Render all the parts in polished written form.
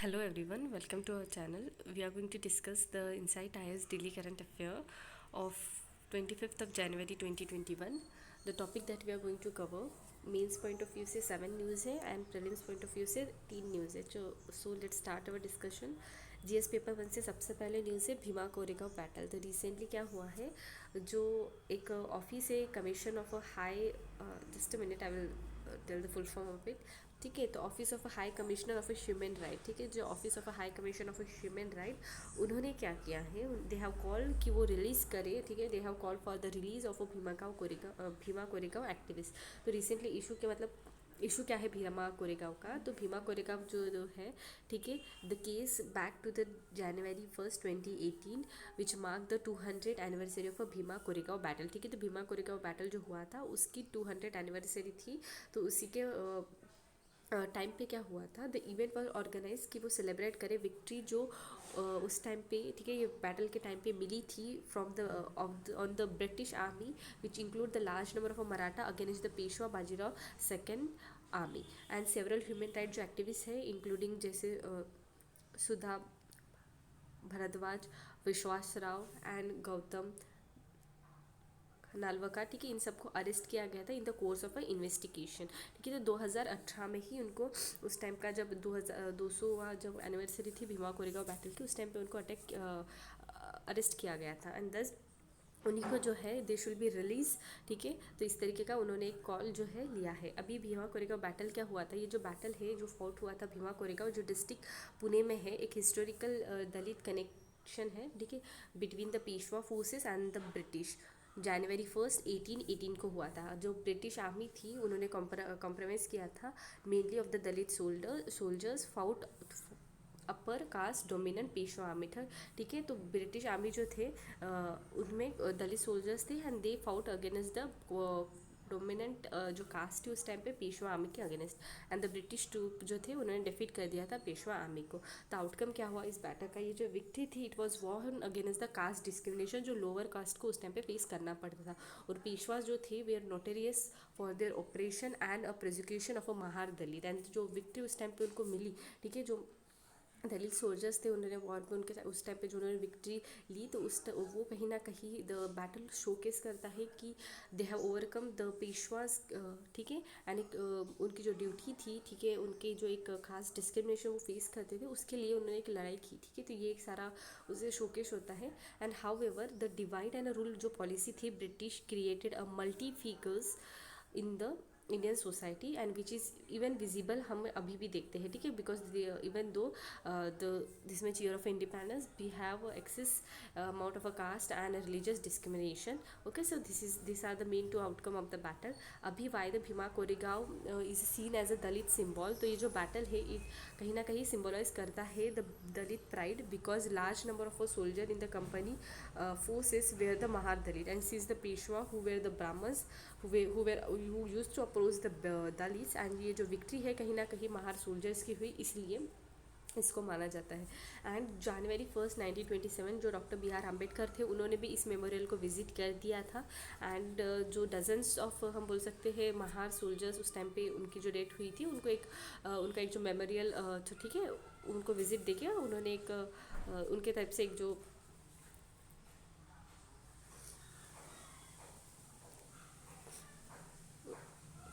Hello everyone, welcome to our channel. We are going to discuss the Insight IS Daily Current Affair of 25th of January 2021. The topic that we are going to cover, mains point of view से 7 news है and prelims point of view से 3 news है. So let's start our discussion. GS paper 1 से सबसे पहले news है Bhima Koregaon battle. तो recently क्या हुआ है, जो एक ऑफिस है commission of a high, just a minute I will tell the full form of it. ठीक है, तो office of high commissioner of human right, ठीक है, जो office of high commission of human right, उन्होंने क्या किया है, दे हैव कॉल कि वो रिलीज़ करे. ठीक है, they have call for the release of Bhima Koregaon activist. तो रिसेंटली इशू के मतलब इशू क्या है भीमा कोरेगांव का, तो भीमा कोरेगांव जो है, ठीक है, the case back to the January 1st 2018 which mark the 200 anniversary of a Bhima Koregaon battle. ठीक है, तो भीमा कोरेगांव बैटल जो हुआ था उसकी 200 एनिवर्सरी थी. तो उसी के टाइम पे क्या हुआ था, द इवेंट वॉज ऑर्गेनाइज कि वो सेलिब्रेट करे विक्ट्री जो उस टाइम पे, ठीक है, ये बैटल के टाइम पे मिली थी from the on the British army which include the large number of Maratha against the Peshwa Bajirao second army and several human right जो एक्टिविस्ट है इंक्लूडिंग जैसे सुधा भरद्वाज, विश्वास राव एंड गौतम नालवका. ठीक है, इन सबको अरेस्ट किया गया था in the course of a investigation. ठीक है, तो 2018 में ही उनको उस टाइम का जब 2200 जब एनिवर्सरी थी भीमा कोरेगांव बैटल की, उस टाइम पे उनको अरेस्ट किया गया था एंड दस उन्हीं को जो है दे शुड बी रिलीज. ठीक है, तो इस तरीके का उन्होंने एक कॉल जो है लिया है. अभी भीमा कोरेगांव बैटल क्या हुआ था, ये जो बैटल है जो फॉट हुआ था भीमा कोरेगांव जो डिस्ट्रिक्ट पुणे में है, एक हिस्टोरिकल दलित कनेक्शन है. ठीक है, between the Peshwa forces and the British. January 1st 1818 को हुआ था. जो ब्रिटिश आर्मी थी उन्होंने कॉम्प्रोमाइज़ किया था mainly of the Dalit soldiers fought upper caste dominant Peshwa army था. ठीक है, तो ब्रिटिश आर्मी जो थे उनमें दलित सोल्जर्स थे and they fought against the dominant जो कास्ट थी उस टाइम पे पेशवा आर्मी के against and the British troop जो थे उन्होंने डिफीट कर दिया था पेशवा आर्मी को. तो आउटकम क्या हुआ इस बैटल का, ये जो विक्ट्री थी it was war against the caste discrimination जो लोअर कास्ट को उस टाइम पे फेस करना पड़ता था. और पेशवा जो थे they are notorious for their oppression and a prosecution of a Mahar Dalit. And जो विक्ट्री उस टाइम पे उनको मिली, ठीक है, जो दलित सोल्जर्स थे उन्होंने वॉर में उनके उस टाइम पे जो उन्होंने विक्ट्री ली, तो वो कहीं ना कहीं द बैटल शोकेस करता है कि दे हैव ओवरकम द पेशवाज. ठीक है, एंड उनकी जो ड्यूटी थी, ठीक है, उनके जो एक खास डिस्क्रिमिनेशन वो फेस करते थे उसके लिए उन्होंने एक लड़ाई की. ठीक है, तो ये एक सारा उसे शोकेस होता है. And however the divide and rule जो पॉलिसी थी British created a multi figures in the Indian society and which is even visible हम अभी भी देखते हैं. ठीक है, because even though the this much year of independence we have excess amount of a caste and religious discrimination. Okay, so this are the main two outcome of the battle. अभी why the Bhima Koregaon is seen as a Dalit symbol. तो ये जो battle है कहीं ना कहीं symbolise करता है the Dalit pride because large number of a soldier in the company forces were the Mahar Dalit and sees the Peshwa who were the Brahmins who used to oppose the Dalits. And ये जो victory है कहीं ना कहीं Mahar soldiers की हुई इसलिए इसको माना जाता है. एंड January 1st 1927 जो डॉक्टर बी आर अम्बेडकर थे उन्होंने भी इस मेमोरियल को विजिट कर दिया था. एंड जो डजन्स ऑफ हम बोल सकते हैं महार सोल्जर्स उस टाइम पे उनकी जो डेथ हुई थी उनको एक उनका एक जो मेमोरियल जो, ठीक है, उनको विजिट देके उन्होंने एक उनके टाइप से एक जो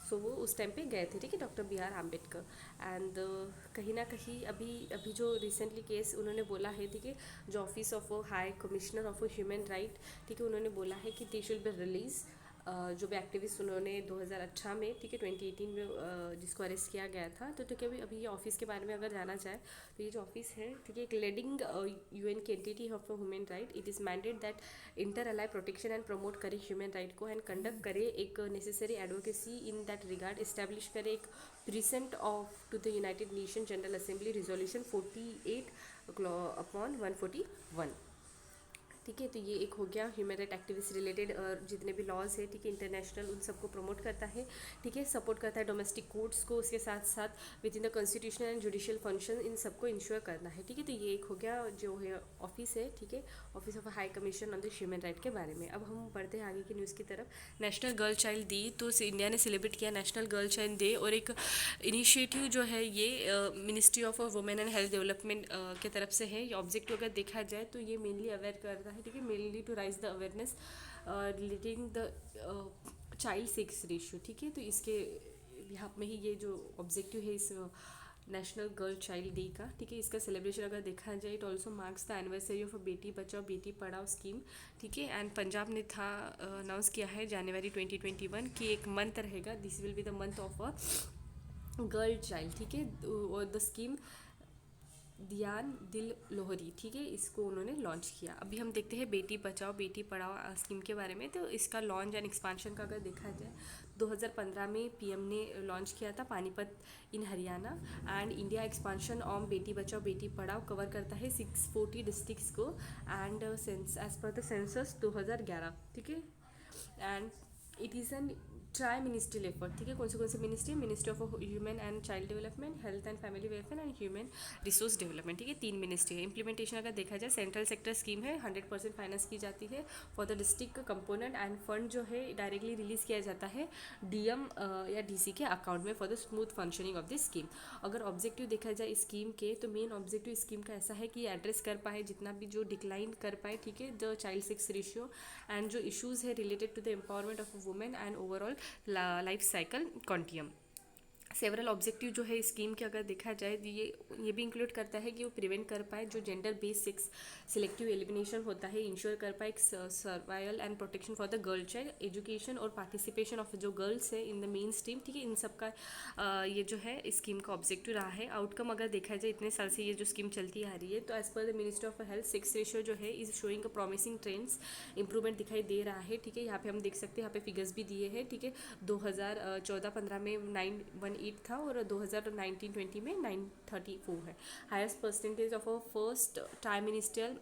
सो वो उस टाइम पे गए थे. ठीक है, doctor B R Ambedkar. And कहीं ना कहीं अभी अभी जो रिसेंटली केस उन्होंने बोला है, ठीक है, जो office of high commissioner of human right, ठीक है, उन्होंने बोला है कि दे शुड बी रिलीज जो भी एक्टिविस्ट उन्होंने 2018 में, ठीक है, 2018 में जिसको अरेस्ट किया गया था. तो ठीक है, अभी ये ऑफिस के बारे में अगर जाना चाहे तो ये जो ऑफिस है, ठीक है, एक लीडिंग यूएन की entity of human right. It is mandate that inter alia protection and promote करे ह्यूमन राइट को एंड कंडक्ट करे एक necessary advocacy in that regard. Establish करे एक pursuant of to the United Nation General Assembly resolution 48/141. ठीक है। तो ये एक हो गया ह्यूमन राइट एक्टिविस्ट रिलेटेड जितने भी लॉज है, ठीक है, इंटरनेशनल, उन सबको प्रमोट करता है, ठीक है, सपोर्ट करता है डोमेस्टिक कोर्ट्स को, उसके साथ साथ within the constitutional and judicial function, इन सबको इंश्योर करना है, ठीक है। तो ये एक हो गया जो है ऑफिस है, ठीक है, office of high commission on the human right के बारे में। अब हम बढ़ते हैं आगे की न्यूज़ की तरफ। नेशनल गर्ल चाइल्ड डे, तो इंडिया ने सेलिब्रेट किया नेशनल गर्ल चाइल्ड डे, और एक इनिशिएटिव जो है ये ministry of women and health development के तरफ से है। ये ऑब्जेक्टिव अगर देखा जाए तो ये मेनली अवेयर करता है, ठीक है, mainly to raise the awareness relating the child sex ratio, ठीक है। तो इसके यहाँ में ही ये जो ऑब्जेक्टिव है इस नेशनल गर्ल चाइल्ड डे का, ठीक है, इसका सेलिब्रेशन अगर देखा जाए it also marks the anniversary of बेटी बचाओ बेटी पढ़ाओ स्कीम, ठीक है। एंड पंजाब ने था अनाउंस किया है जनवरी 2021 कि एक मंथ रहेगा, this will be the month of a girl child, ठीक है। और द स्कीम ध्यान दिल लोहरी, ठीक है, इसको उन्होंने लॉन्च किया। अभी हम देखते हैं बेटी बचाओ बेटी पढ़ाओ स्कीम के बारे में। तो इसका लॉन्च एंड एक्सपांशन का अगर देखा जाए 2015 में पीएम ने लॉन्च किया था Panipat in Haryana. And India expansion on Beti Bachao Beti Padhao cover करता है 640 डिस्ट्रिक्ट्स को and as per the census 2011, ठीक है। And it is an tri ministerial effort, ठीक है। कौन से ministry? Ministry of human and child development, health and family welfare and human resource development, ठीक है, 3 मिनिस्ट्री है। इंप्लीमेंटेशन अगर देखा जाए सेंट्रल सेक्टर स्कीम है, 100% फाइनेंस की जाती है for the district component, end fund जो है डायरेक्टली रिलीज किया जाता है डीएम या डीसी के अकाउंट में for the smooth functioning of this scheme. अगर ऑब्जेक्टिव देखा जाए इस स्कीम के, तो मेन ऑब्जेक्टिव स्कीम का ऐसा है कि एड्रेस कर पाए जितना भी जो डिक्लाइन कर पाए, ठीक है, the child sex ratio and जो इशूज़ है related to the empowerment of women and overall life cycle continuum. Several objective जो है स्कीम के अगर देखा जाए ये भी इंक्लूड करता है कि वो प्रिवेंट कर पाए जो gender based sex selective elimination होता है, इंश्योर कर पाए survival and protection for the girl child, education और पार्टिसिपेशन ऑफ जो गर्ल्स है इन द मेन स्ट्रीम, ठीक है, इन सब का ये जो है स्कीम का ऑब्जेक्टिव रहा है। आउटकम अगर देखा जाए इतने साल से ये जो स्कीम चलती आ रही है, तो as per the ministry of health sex ratio जो है is showing a promising trends, improvement दिखाई दे रहा है, ठीक है। यहाँ पे हम देख सकते हैं, यहाँ पे फिगर्स भी दिए हैं, ठीक है। 2014-15 में 918 था और 2019-20 में 934 है। Highest percentage of a first time ministerial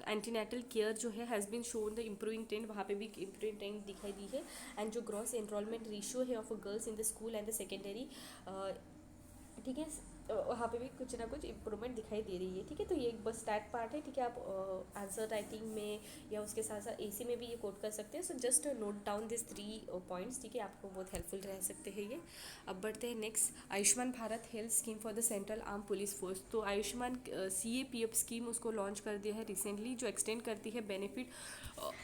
antenatal care जो है has been shown the improving trend, वहाँ पे भी इम्प्रूविंग ट्रेंड दिखाई दी है। एंड जो ग्रॉस एनरोलमेंट रेशियो है of girls in the school and the secondary, ठीक है, वहाँ पे भी कुछ ना कुछ इम्प्रूवमेंट दिखाई दे रही है, ठीक है। तो ये एक बस स्टैट पार्ट है, ठीक है। आप आंसर राइटिंग में या उसके साथ साथ एसी में भी ये कोट कर सकते हैं। So just note down this 3 points, ठीक है, आपको बहुत हेल्पफुल रह सकते हैं ये। अब बढ़ते हैं next, Ayushman Bharat health scheme for the central arm police force. तो आयुष्मान CAPF स्कीम उसको लॉन्च कर दिया है रिसेंटली, जो एक्सटेंड करती है benefit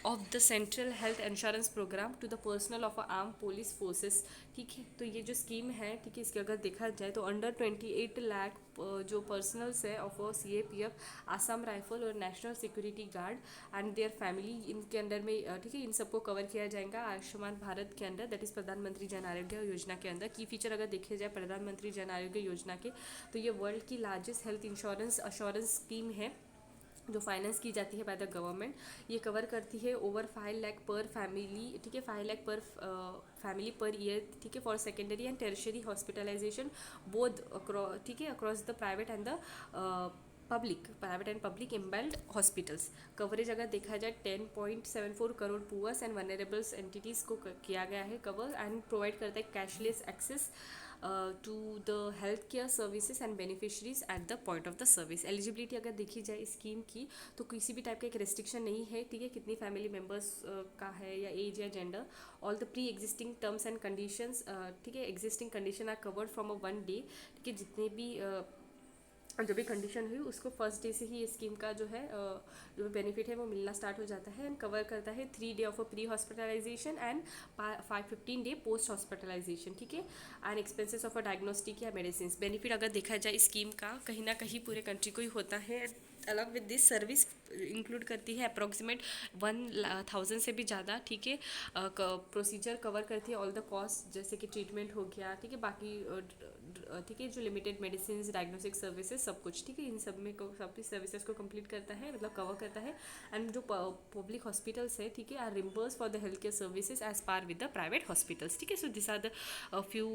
of the central health insurance programme to the personal of arm police forces, ठीक है। तो ये जो स्कीम है, ठीक है, इसके अगर देखा जाए तो अंडर 28 लाख जो पर्सनल्स है ऑफ CAPF, आसाम राइफल और national security guard and their family, इनके अंडर में, ठीक है, इन सबको कवर किया जाएगा आयुष्मान भारत के अंदर, दैट इज़ प्रधानमंत्री जन आरोग्य योजना के अंदर। की फीचर अगर देखे जाए प्रधानमंत्री जन आरोग्य योजना के, तो ये वर्ल्ड की largest health insurance assurance scheme है जो फाइनेंस की जाती है बाय द गवर्नमेंट। ये कवर करती है ओवर 5 लाख पर फैमिली, ठीक है, 5 लाख पर फैमिली पर ईयर, ठीक है, for secondary and tertiary hospitalisation both, ठीक है, across the private and the private and public empanelled hospitals. Coverage अगर देखा जाए 10.74 crore poors and vulnerables entities को किया गया है कवर, एंड प्रोवाइड करता है cashless access to the health care services and beneficiaries at the point of the service. Eligibility अगर देखी जाए स्कीम की, तो किसी भी टाइप का एक रेस्ट्रिक्शन नहीं है, ठीक है, कितनी फैमिली मेम्बर्स का है या एज या gender. All the pre existing terms and conditions, ठीक है, existing condition are covered from a 1 day, ठीक है। जितने भी जो भी कंडीशन हुई उसको फर्स्ट डे से ही ये स्कीम का जो है जो बेनिफिट है वो मिलना स्टार्ट हो जाता है, एंड कवर करता है 3 day of a pre hospitalisation and 15 day post hospitalisation, ठीक है, and expenses of a diagnostic या मेडिसिन। बेनिफिट अगर देखा जाए स्कीम का कहीं ना कहीं पूरे कंट्री को ही होता है। अलग विद दिस सर्विस इंक्लूड करती है अप्रॉक्सीमेट 1000 से भी ज़्यादा, ठीक है, प्रोसीजर कवर करती है ऑल द कॉस्ट, जैसे कि ट्रीटमेंट हो गया, ठीक है, बाकी ठीक है, जो लिमिटेड मेडिसिन डायग्नोस्टिक सर्विसेज सब कुछ, ठीक है, इन सब में सब सर्विसेज को कंप्लीट करता है, मतलब कवर करता है। एंड जो पब्लिक हॉस्पिटल्स है, ठीक है, are reimburse for the health care services as par with the private hospitals, ठीक है। So this are the few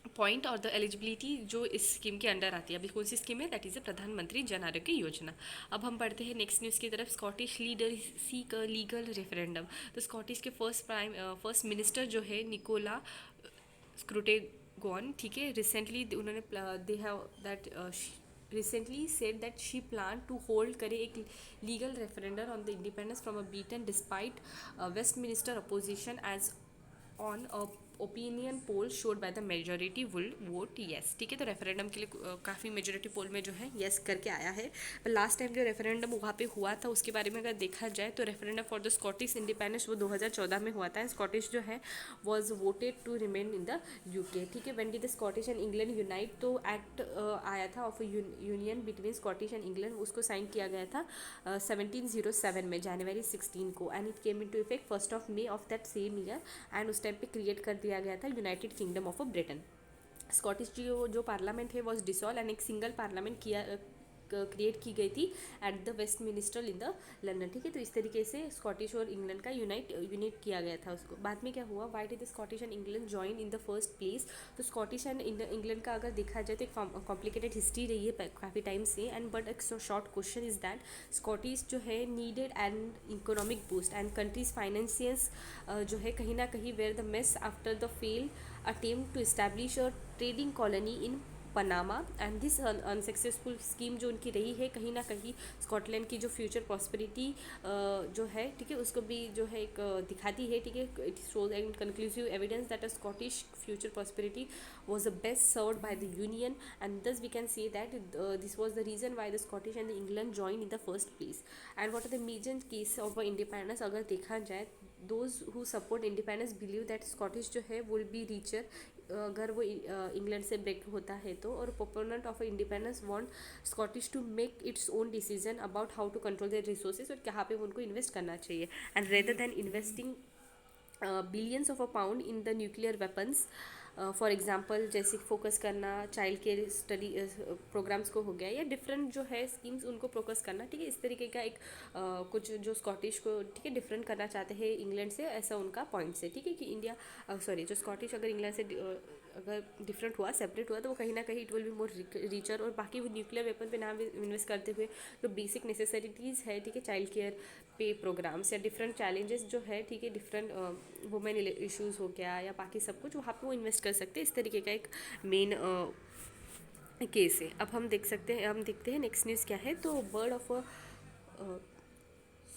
point और द एलिजिबिलिटी जो इस स्कीम के अंडर आती है। अभी कौन सी स्कीम है? That is a Pradhan Mantri Jan Arogya Yojana. अब हम बढ़ते हैं नेक्स्ट न्यूज़ की तरफ। Scottish leader seek a legal referendum. तो स्कॉटिश के फर्स्ट मिनिस्टर जो है निकोला स्क्रूटेगॉन, ठीक है, रिसेंटली उन्होंने they have that recently said that she plan to hold करे एक legal referendum on the independence from a Britain despite Westminster opposition as on a opinion poll showed by the majority will vote yes. ठीक है, तो referendum के लिए काफ़ी majority पोल में जो है येस करके आया है। पर लास्ट टाइम जो रेफरेंडम वहाँ पे हुआ था उसके बारे में अगर देखा जाए तो referendum for the Scottish independence वो 2014 में हुआ था। स्कॉटिश जो है was voted to remain in the UK. ठीक है, when did the Scottish and England unite, तो एक्ट आया था of union between Scottish and England, उसको साइन किया गया था 1707 में जनवरी 16 को, and it came in to effect 1 मई of that same year, and उस टाइम पे क्रिएट कर दिया गया था United Kingdom of Britain. Scottish जो पार्लियामेंट है वॉज डिसॉल्व एंड एक सिंगल पार्लियामेंट किया क्रिएट की गई थी at the Westminster in the London. ठीक है, तो इस तरीके से स्कॉटिश और इंग्लैंड का यूनिट किया गया था उसको। बाद में क्या हुआ, why did the Scottish and England join in the first place? तो स्कॉटिश एंड इंग्लैंड का अगर देखा जाए तो एक कॉम्प्लिकेटेड हिस्ट्री रही है काफ़ी टाइम से, एंड बट एक short question is that Scottish जो है needed and economic boost and countries finances जो है कहीं ना कहीं where the mess after the fail attempt to establish a trading colony in Panama, and this unsuccessful scheme जो उनकी रही है कहीं ना कहीं स्कॉटलैंड की जो फ्यूचर प्रॉस्पेरिटी जो है, ठीक है, उसको भी जो है एक दिखाती है। ठीक है, it shows and conclusive evidence that a Scottish future prosperity was the best served by the union, and thus we can say that this was the reason why the Scottish and the England joined in the first place. And what are the major case of independence? अगर देखा जाए, those who support independence believe that Scottish जो है will be richer अगर वो England से break होता है तो, और proponent of independence want Scottish to make its own decision about how to control their resources और कहाँ पे उनको इन्वेस्ट करना चाहिए, and rather than investing billions of a pound in the nuclear weapons. For example जैसे focus करना child care study programmes को हो गया, या डिफरेंट जो है स्कीम्स उनको फोकस करना। ठीक है, इस तरीके का एक कुछ जो स्कॉटिश को, ठीक है, डिफरेंट करना चाहते हैं इंग्लैंड से, ऐसा उनका पॉइंट है। ठीक है, कि इंडिया सॉरी जो स्कॉटिश अगर इंग्लैंड से अगर डिफरेंट हुआ, सेपरेट हुआ, तो वो कहीं ना कहीं it will be more richer, और बाकी वो न्यूक्लियर वेपन पे नाम इन्वेस्ट करते हुए जो बेसिक नेसेसरीटीज़ है, ठीक है, चाइल्ड केयर पे प्रोग्राम्स या डिफरेंट चैलेंजेस जो है, ठीक है, डिफरेंट वुमेन इश्यूज़ हो गया या बाकी सब कुछ वहाँ पे वो इन्वेस्ट कर सकते हैं। इस तरीके का एक मेन केस है। अब हम देख सकते हैं, हम देखते हैं नेक्स्ट न्यूज़ क्या है। तो bird of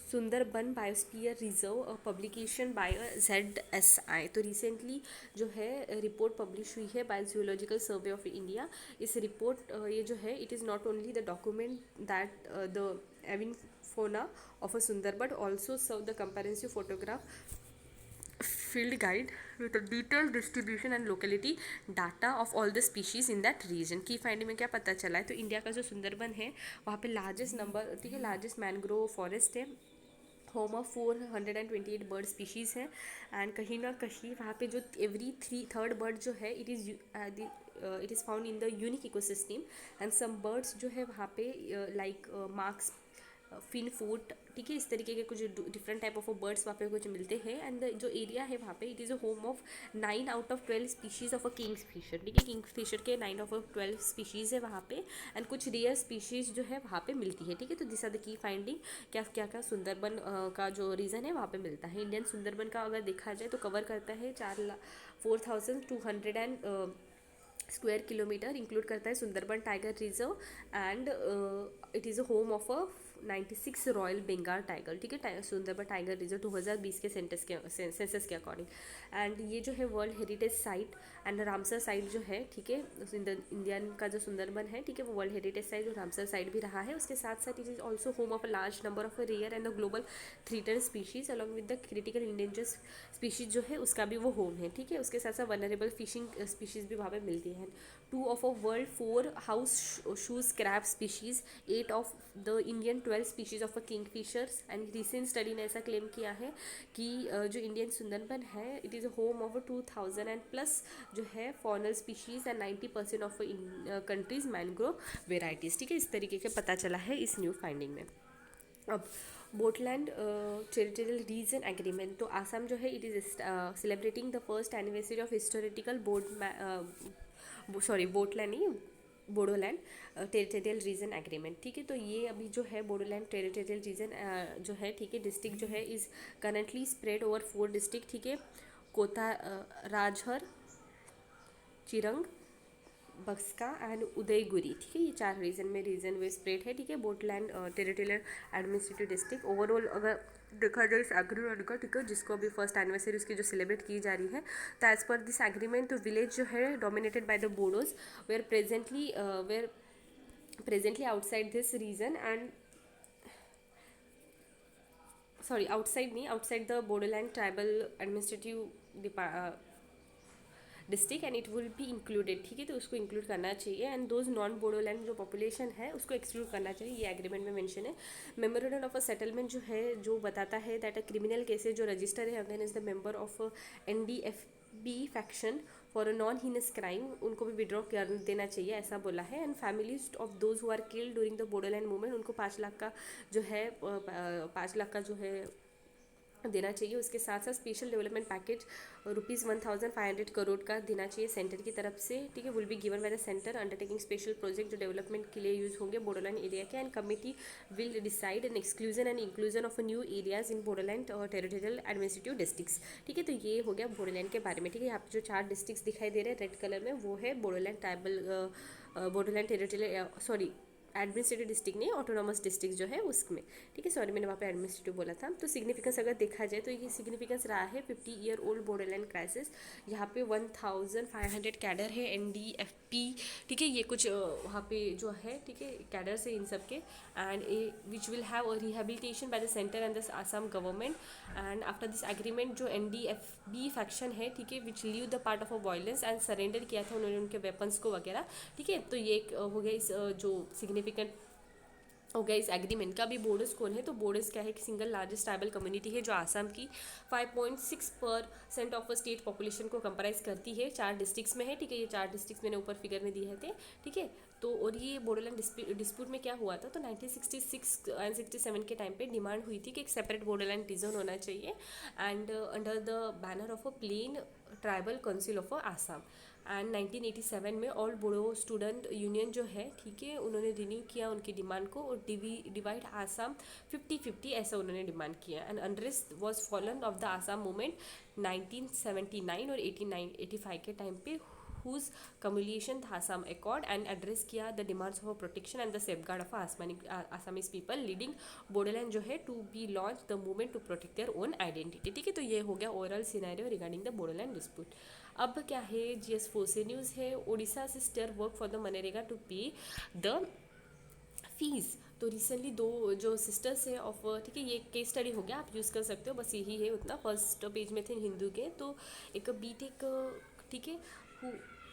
Sundarban biosphere reserve publication by ZSI, तो रिसेंटली जो है रिपोर्ट पब्लिश हुई है by geological survey of India. इस रिपोर्ट ये जो है it is not only the document that the avian fauna of a Sundarban also serve the comprehensive photograph field guide with a detailed distribution and locality data of all the species in that region। की finding में क्या पता चला है, तो India का जो सुंदरबन है वहाँ पे लार्जेस्ट नंबर, ठीक है, लार्जेस्ट मैनग्रोव फॉरेस्ट है, होम ऑफ 428 बर्ड स्पीशीज़ है, एंड कहीं ना कहीं वहाँ पे जो एवरी थर्ड बर्ड जो है it is found in the unique ecosystem, and some birds जो है वहाँ पे लाइक मार्क्स फिन फूट, ठीक है, इस तरीके के कुछ डिफरेंट टाइप ऑफ बर्ड्स वहाँ पे कुछ मिलते हैं, एंड जो एरिया है वहाँ पे it is a home of 9 out of 12 species of a kingfisher. ठीक है, किंग फिशर के 9 ऑफ 12 स्पीशीज़ है वहाँ पे, एंड कुछ रेयर स्पीशीज़ जो है वहाँ पे मिलती है। ठीक है, तो this are the key finding. क्या क्या क्या सुंदरबन का जो रीज़न है वहाँ पे मिलता है। इंडियन सुंदरबन का अगर देखा जाए तो कवर करता है 4,200 एंड स्क्वायर किलोमीटर, इंक्लूड करता है Sundarban tiger reserve, and it is a home of a 96 royal Bengal tiger. ठीक है, सुंदरबन टाइगर रिजर्व 2020 के सेंसस के अकॉर्डिंग, एंड ये जो है world heritage site and Ramsar site जो है, ठीक है, इंडियन का जो सुंदरबन है, ठीक है, वो वर्ल्ड हेरिटेज साइट और रामसर साइट भी रहा है। उसके साथ साथ it is also home of a large number of rare and the global threaten species along with the critical endangered species जो है उसका भी वो होम है। ठीक है, उसके साथ साथ वनरेबल फिशिंग स्पीशीज़ भी वहाँ पे मिलती है। 2 of a world 4 horseshoe crab species, 8 of the Indian 12 species of a kingfishers, and recent study ने ऐसा क्लेम किया है कि जो इंडियन सुंदरबन है it is a home of 2000 and plus जो है faunal species and 90% of countries mangrove varieties. ठीक है, इस तरीके के पता चला है इस न्यू फाइंडिंग में। अब बोटलैंड टेरिटोरियल रीजन एग्रीमेंट, तो आसाम जो है it is celebrating the first anniversary of historical board sorry बोटलैंड नहीं, बोडोलैंड टेरिटोरियल रीजन एग्रीमेंट। ठीक है, तो ये अभी जो है बोडोलैंड टेरिटोरियल रीजन जो है, ठीक है, डिस्ट्रिक्ट जो है is currently spread over 4 district. ठीक है, कोता राजहर, चिरंग, बक्सका एंड उदयगुरी। ठीक है, ये 4 रीजन वे स्प्रेड है। ठीक है, बोटलैंड टेरिटोरियल एडमिनिस्ट्रेटिव डिस्ट्रिक्ट। ओवरऑल अगर देखा जाए इस एग्रीमेंट का, ठीक है, जिसको अभी फर्स्ट एनिवर्सरी उसकी जो सेलिब्रेट की जा रही है, तो एज पर दिस एग्रीमेंट तो विलेज जो है dominated by the Bodos were presently outside this region and sorry outside नहीं, outside the Bodoland tribal administrative district and it will be included. ठीक है, तो उसको इंक्लूड करना चाहिए एंड दोज नॉन बोडोलैंड जो पॉपुलेशन है उसको एक्सक्लूड करना चाहिए, ये एग्रीमेंट में मेंशन है। मेमोरेंडम ऑफ अ सेटलमेंट जो है जो बताता है दैट अ क्रिमिनल केसेज जो रजिस्टर है against the member of NDFB faction for a non heinous crime, उनको भी विड्रॉ कर देना चाहिए, ऐसा बोला है। And families of those who are killed during the Bodoland movement, उनको 5 लाख का जो है 5 लाख का जो है देना चाहिए। उसके साथ साथ स्पेशल डेवलपमेंट पैकेज ₹1500 करोड़ का देना चाहिए सेंटर की तरफ से। ठीक है, will be given by the centre undertaking special project जो डेवलपमेंट के लिए यूज होंगे बोडोलैंड एरिया के। And committee will decide an exclusion and inclusion of new areas in Bodoland territorial administrative districts. ठीक है, तो ये हो गया बोडोलैंड के बारे में। ठीक है, यहाँ पे जो 4 डिस्ट्रिक्ट्स दिखाई दे रहे हैं रेड कलर में, वो है Bodoland tribal Bodoland territorial sorry administrative district नहीं, ऑटोनॉमस डिस्ट्रिक्ट जो है उसमें। ठीक है, सॉरी मैंने वहाँ पे एडमिनिस्ट्रेटिव बोला था। तो सिग्निफिकेंस अगर देखा जाए तो ये सिग्निफिकेंस रहा है 50 ईयर ओल्ड बोडोलैंड क्राइसिस। यहाँ पे 1500 कैडर है NDFP। ठीक है, ये कुछ वहाँ पे जो है, ठीक है, कैडर्स है इन सब के and which will have a rehabilitation by the centre and the Assam government. And after this agreement जो NDFB फैक्शन है, ठीक है, which leave the part of a violence and surrender किया था उन्होंने उनके वेपन्स को वगैरह। ठीक है, तो ये एक हो गया इस जो सिग्निफिकेंट हो गया इस एग्रीमेंट का। भी बोडोस कौन है, तो बोडोस क्या है कि सिंगल लार्जेस्ट ट्राइबल कम्युनिटी है जो आसाम की 5.6% ऑफ स्टेट पॉपुलेशन को कंप्राइज करती है। 4 डिस्ट्रिक्ट्स में है। ठीक है, ये 4 डिस्ट्रिक्ट्स मैंने ऊपर फिगर में दिए थे। ठीक है, तो और ये बोडोलैंड डिस्प्यूट में क्या हुआ था, तो 1966 एंड 67 के टाइम पे डिमांड हुई थी कि एक सेपरेट बोडोलैंड रीजन होना चाहिए and under the banner of a plain tribal council of Assam. And 1987 में ऑल बोडो स्टूडेंट यूनियन जो है, ठीक है, उन्होंने रिन्यू किया उनकी डिमांड को और डिवाइड आसाम 50-50 ऐसा उन्होंने डिमांड किया। And unrest was fallen of the Assam movement 1979 और 85 के टाइम पे हुज कम्युलेशन था आसाम एकॉर्ड एंड एड्रेस किया the demands of protection and the safeguard of Assamese people leading Bodoland जो है to be launch the movement to protect their own identity. ठीक है, तो ये हो गया overall scenario regarding the Bodoland dispute. अब क्या है, GS4 से न्यूज़ है, Odisha sister work for the मनरेगा टू पे द फीस। तो रिसेंटली 2 जो सिस्टर्स है ऑफ, ठीक है, ये केस स्टडी हो गया, आप यूज़ कर सकते हो, बस यही है उतना। फर्स्ट पेज में थे हिंदू के, तो एक बीटेक, ठीक है,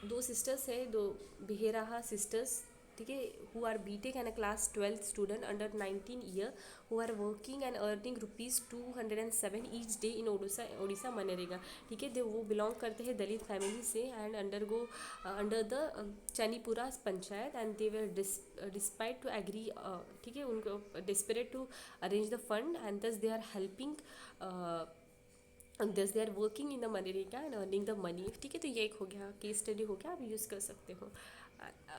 2 सिस्टर्स है, 2 बेहेराहा सिस्टर्स, ठीक है, who are BTech and a class 12 student under 19 year who are working and earning ₹207 each day in Odisha MNREGA. ठीक है, वो बिलोंग करते हैं दलित फैमिली से and under the Chanipura panchayat and they were despite to agree, ठीक है, उनको desperate to arrange the fund and thus they are helping thus they are working in the MNREGA and earning the money. ठीक है, तो ये एक हो गया, केस स्टडी हो गया, आप यूज़ कर सकते हो।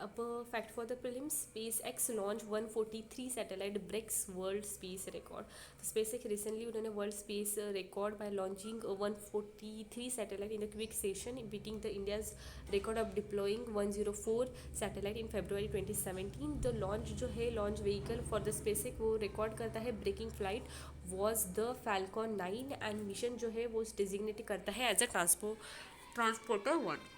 अब fact for the prelims, SpaceX launch 143 satellite breaks world space record. तो स्पेस एक्स रिसेंटली उन्होंने world space record by launching 143 satellite in the quick session beating the India's record of deploying 104 satellite in February 2017। The launch जो है launch vehicle for the SpaceX वो record करता है breaking flight was the Falcon 9 and mission जो है वो designate करता है एज अ ट्रांसपोर्टर 1।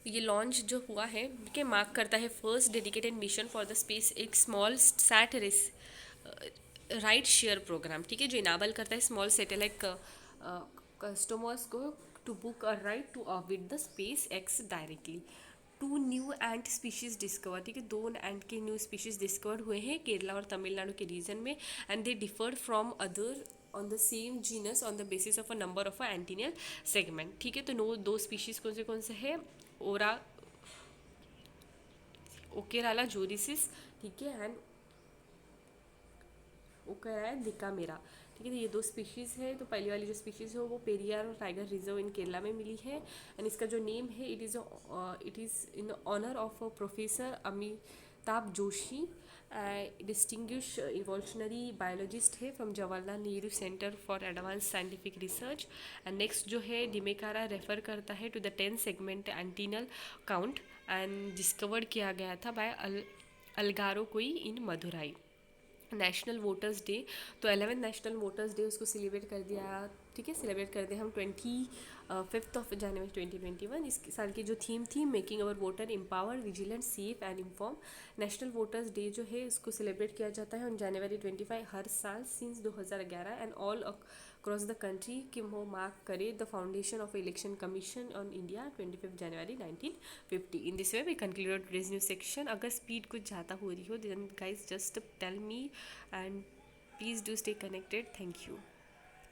ये लॉन्च जो हुआ है कि मार्क करता है first dedicated mission for the space एक small sat ride share program. ठीक है, जो इनाबल करता है स्मॉल सैटेलाइट कस्टमर्स को to book a ride to orbit the SpaceX directly. 2 new ant species discover, ठीक है, 2 एंट के न्यू स्पीशीज़ डिस्कवर हुए हैं केरला और तमिलनाडु के रीजन में and they differed from other on the same genus on the basis of a number of a antennal segment. ठीक है, तो 2 स्पीशीज़ कौन से है, ओरा ओकेराला जोरिसिस, ठीक है, एंड ओकेरा दिकामेरा। ठीक है। तो ये 2 स्पीशीज़ है। तो पहली वाली जो स्पीशीज़ है वो Periyar tiger reserve in Kerala में मिली है। एंड इसका जो नेम है it is in honour of professor Amitabh Joshi, distinguish evolutionary biologist है from Jawaharlal Nehru centre for advance scientific research. And next जो है डिमेकारा रेफर करता है to the 10 segment antennal count and discovered किया गया था by Alagar Kovil in Madurai. National voters day, तो 11 नेशनल वोटर्स डे उसको सेलिब्रेट कर दिया, ठीक है। सेलिब्रेट कर दिया हम 25 ऑफ जनवरी 2021। इस साल की जो थीम थी making our voter empower vigilant safe and inform. National voters day जो है इसको सेलिब्रेट किया जाता है ऑन जनवरी 25 हर साल since 2011 and all across the country कि वो मार्क करे the foundation of election commission on India 25 जनवरी 1950। In this way we conclude today's news section. अगर स्पीड कुछ ज़्यादा हो रही हो then guys just tell me and please do stay connected. Thank you.